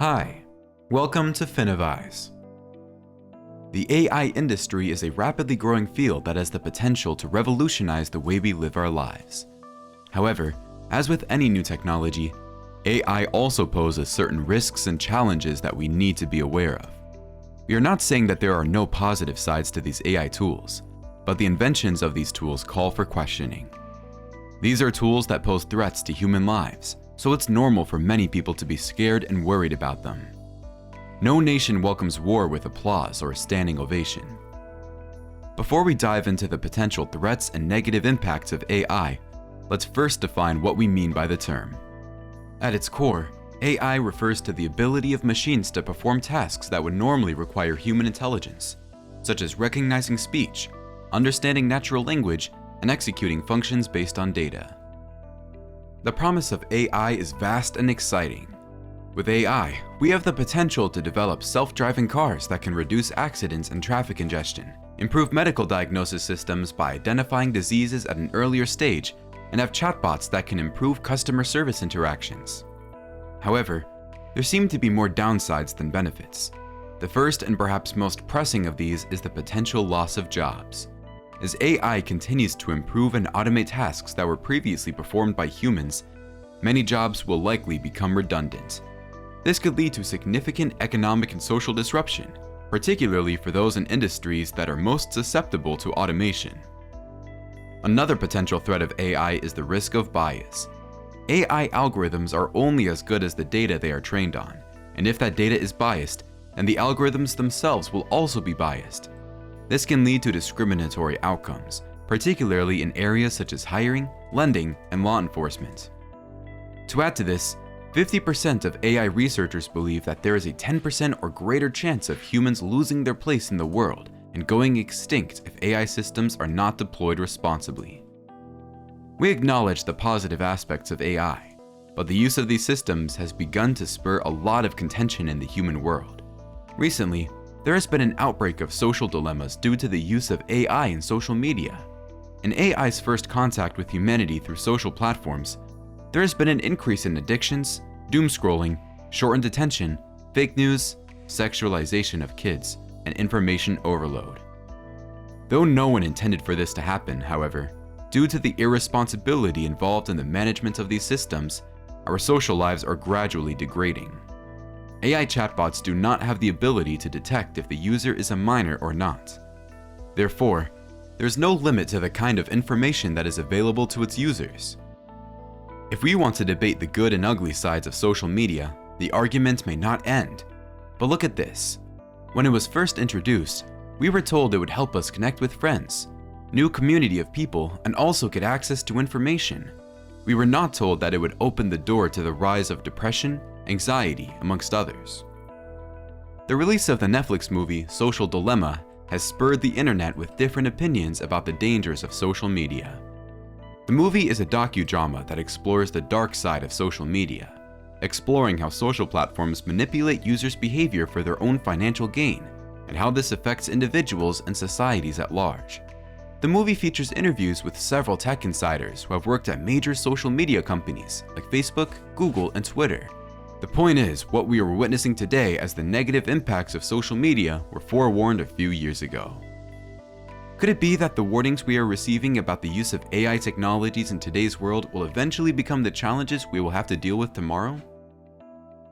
Hi, welcome to Finivize. The AI industry is a rapidly growing field that has the potential to revolutionize the way we live our lives. However, as with any new technology, AI also poses certain risks and challenges that we need to be aware of. We are not saying that there are no positive sides to these AI tools, but the inventions of these tools call for questioning. These are tools that pose threats to human lives, so it's normal for many people to be scared and worried about them. No nation welcomes war with applause or a standing ovation. Before we dive into the potential threats and negative impacts of AI, let's first define what we mean by the term. At its core, AI refers to the ability of machines to perform tasks that would normally require human intelligence, such as recognizing speech, understanding natural language, and executing functions based on data. The promise of AI is vast and exciting. With AI, we have the potential to develop self-driving cars that can reduce accidents and traffic congestion, improve medical diagnosis systems by identifying diseases at an earlier stage, and have chatbots that can improve customer service interactions. However, there seem to be more downsides than benefits. The first and perhaps most pressing of these is the potential loss of jobs. As AI continues to improve and automate tasks that were previously performed by humans, many jobs will likely become redundant. This could lead to significant economic and social disruption, particularly for those in industries that are most susceptible to automation. Another potential threat of AI is the risk of bias. AI algorithms are only as good as the data they are trained on, and if that data is biased, then the algorithms themselves will also be biased. This can lead to discriminatory outcomes, particularly in areas such as hiring, lending, and law enforcement. To add to this, 50% of AI researchers believe that there is a 10% or greater chance of humans losing their place in the world and going extinct if AI systems are not deployed responsibly. We acknowledge the positive aspects of AI, but the use of these systems has begun to spur a lot of contention in the human world. Recently, there has been an outbreak of social dilemmas due to the use of AI in social media. In AI's first contact with humanity through social platforms, there has been an increase in addictions, doom scrolling, shortened attention, fake news, sexualization of kids, and information overload. Though no one intended for this to happen, however, due to the irresponsibility involved in the management of these systems, our social lives are gradually degrading. AI chatbots do not have the ability to detect if the user is a minor or not. Therefore, there's no limit to the kind of information that is available to its users. If we want to debate the good and ugly sides of social media, the argument may not end. But look at this. When it was first introduced, we were told it would help us connect with friends, new community of people, and also get access to information. We were not told that it would open the door to the rise of depression, anxiety, amongst others. The release of the Netflix movie Social Dilemma has spurred the internet with different opinions about the dangers of social media. The movie is a docudrama that explores the dark side of social media, exploring how social platforms manipulate users' behavior for their own financial gain, and how this affects individuals and societies at large. The movie features interviews with several tech insiders who have worked at major social media companies like Facebook, Google, and Twitter. The point is, what we are witnessing today as the negative impacts of social media were forewarned a few years ago. Could it be that the warnings we are receiving about the use of AI technologies in today's world will eventually become the challenges we will have to deal with tomorrow?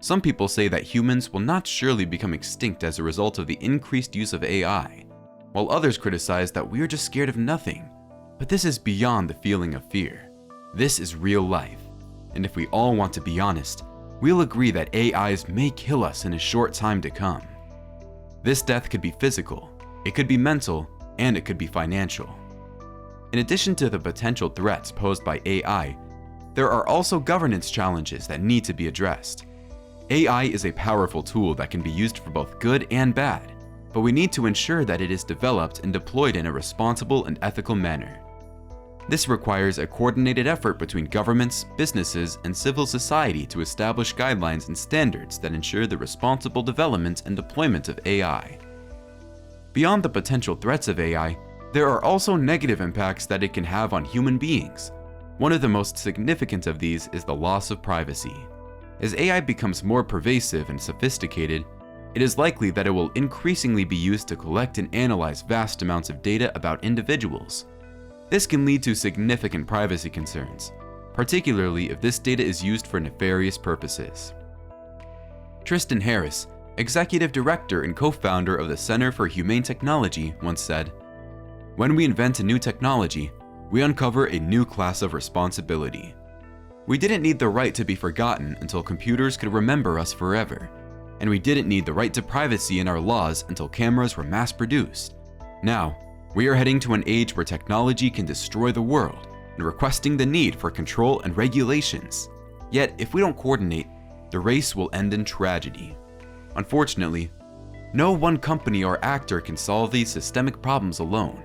Some people say that humans will not surely become extinct as a result of the increased use of AI, while others criticize that we are just scared of nothing. But this is beyond the feeling of fear. This is real life. And if we all want to be honest, we'll agree that AIs may kill us in a short time to come. This death could be physical, it could be mental, and it could be financial. In addition to the potential threats posed by AI, there are also governance challenges that need to be addressed. AI is a powerful tool that can be used for both good and bad, but we need to ensure that it is developed and deployed in a responsible and ethical manner. This requires a coordinated effort between governments, businesses, and civil society to establish guidelines and standards that ensure the responsible development and deployment of AI. Beyond the potential threats of AI, there are also negative impacts that it can have on human beings. One of the most significant of these is the loss of privacy. As AI becomes more pervasive and sophisticated, it is likely that it will increasingly be used to collect and analyze vast amounts of data about individuals. This can lead to significant privacy concerns, particularly if this data is used for nefarious purposes. Tristan Harris, executive director and co-founder of the Center for Humane Technology, once said, "When we invent a new technology, we uncover a new class of responsibility. We didn't need the right to be forgotten until computers could remember us forever, and we didn't need the right to privacy in our laws until cameras were mass-produced. Now, we are heading to an age where technology can destroy the world and requesting the need for control and regulations. Yet, if we don't coordinate, the race will end in tragedy." Unfortunately, no one company or actor can solve these systemic problems alone.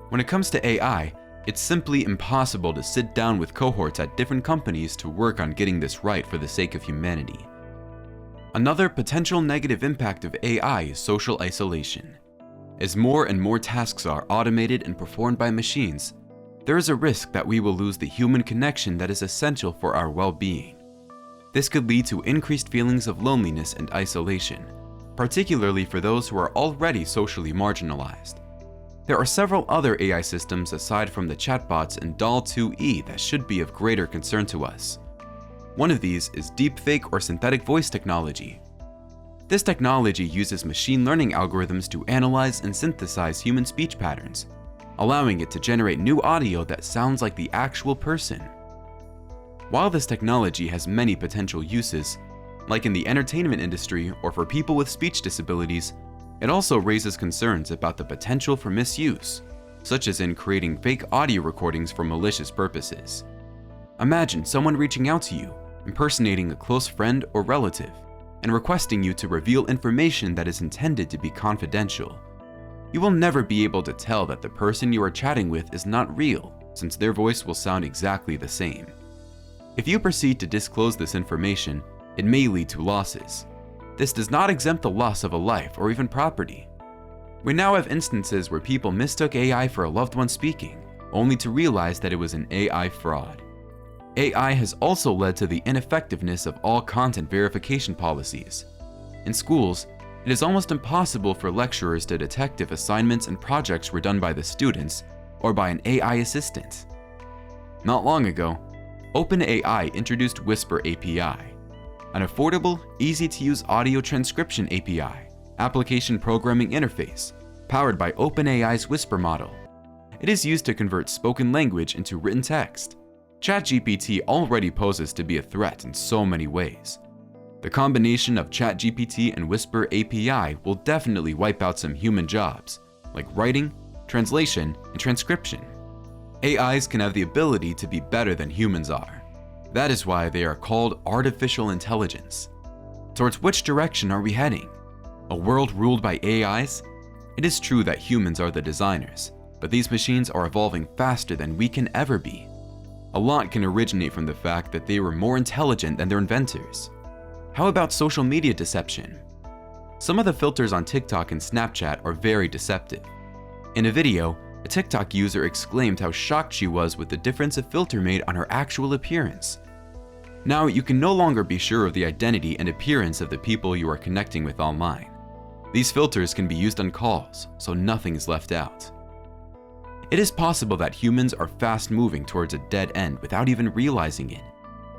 When it comes to AI, it's simply impossible to sit down with cohorts at different companies to work on getting this right for the sake of humanity. Another potential negative impact of AI is social isolation. As more and more tasks are automated and performed by machines, there is a risk that we will lose the human connection that is essential for our well-being. This could lead to increased feelings of loneliness and isolation, particularly for those who are already socially marginalized. There are several other AI systems aside from the chatbots and DALL 2E that should be of greater concern to us. One of these is deepfake or synthetic voice technology. This technology uses machine learning algorithms to analyze and synthesize human speech patterns, allowing it to generate new audio that sounds like the actual person. While this technology has many potential uses, like in the entertainment industry or for people with speech disabilities, it also raises concerns about the potential for misuse, such as in creating fake audio recordings for malicious purposes. Imagine someone reaching out to you, impersonating a close friend or relative, and requesting you to reveal information that is intended to be confidential. You will never be able to tell that the person you are chatting with is not real, since their voice will sound exactly the same. If you proceed to disclose this information, it may lead to losses. This does not exempt the loss of a life or even property. We now have instances where people mistook AI for a loved one speaking, only to realize that it was an AI fraud. AI has also led to the ineffectiveness of all content verification policies. In schools, it is almost impossible for lecturers to detect if assignments and projects were done by the students or by an AI assistant. Not long ago, OpenAI introduced Whisper API, an affordable, easy-to-use audio transcription API, application programming interface, powered by OpenAI's Whisper model. It is used to convert spoken language into written text. ChatGPT already poses to be a threat in so many ways. The combination of ChatGPT and Whisper API will definitely wipe out some human jobs, like writing, translation, and transcription. AIs can have the ability to be better than humans are. That is why they are called artificial intelligence. Towards which direction are we heading? A world ruled by AIs? It is true that humans are the designers, but these machines are evolving faster than we can ever be. A lot can originate from the fact that they were more intelligent than their inventors. How about social media deception? Some of the filters on TikTok and Snapchat are very deceptive. In a video, a TikTok user exclaimed how shocked she was with the difference a filter made on her actual appearance. Now, you can no longer be sure of the identity and appearance of the people you are connecting with online. These filters can be used on calls, so nothing is left out. It is possible that humans are fast moving towards a dead end without even realizing it.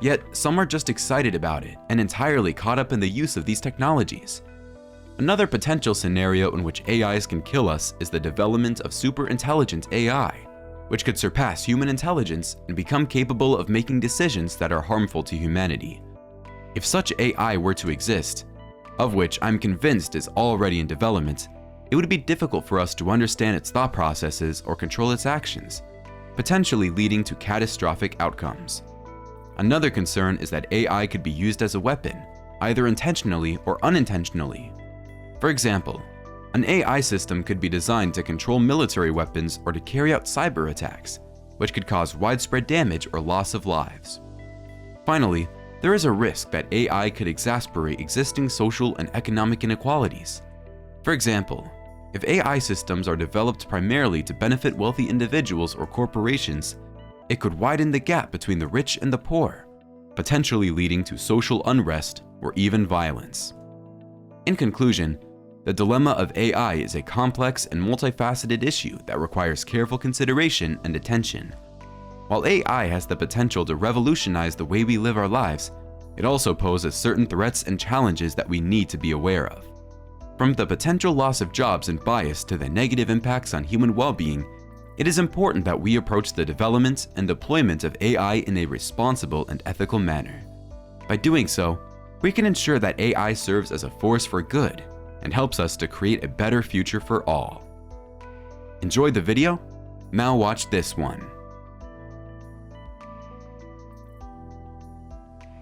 Yet, some are just excited about it and entirely caught up in the use of these technologies. Another potential scenario in which AIs can kill us is the development of super-intelligent AI, which could surpass human intelligence and become capable of making decisions that are harmful to humanity. If such AI were to exist, of which I'm convinced is already in development, it would be difficult for us to understand its thought processes or control its actions, potentially leading to catastrophic outcomes. Another concern is that AI could be used as a weapon, either intentionally or unintentionally. For example, an AI system could be designed to control military weapons or to carry out cyber attacks, which could cause widespread damage or loss of lives. Finally, there is a risk that AI could exacerbate existing social and economic inequalities. For example, if AI systems are developed primarily to benefit wealthy individuals or corporations, it could widen the gap between the rich and the poor. potentially leading to social unrest or even violence. In conclusion, the dilemma of AI is a complex and multifaceted issue that requires careful consideration and attention. While AI has the potential to revolutionize the way we live our lives, it also poses certain threats and challenges that we need to be aware of. From the potential loss of jobs and bias to the negative impacts on human well-being, it is important that we approach the development and deployment of AI in a responsible and ethical manner. By doing so, we can ensure that AI serves as a force for good and helps us to create a better future for all. Enjoyed the video? Now watch this one.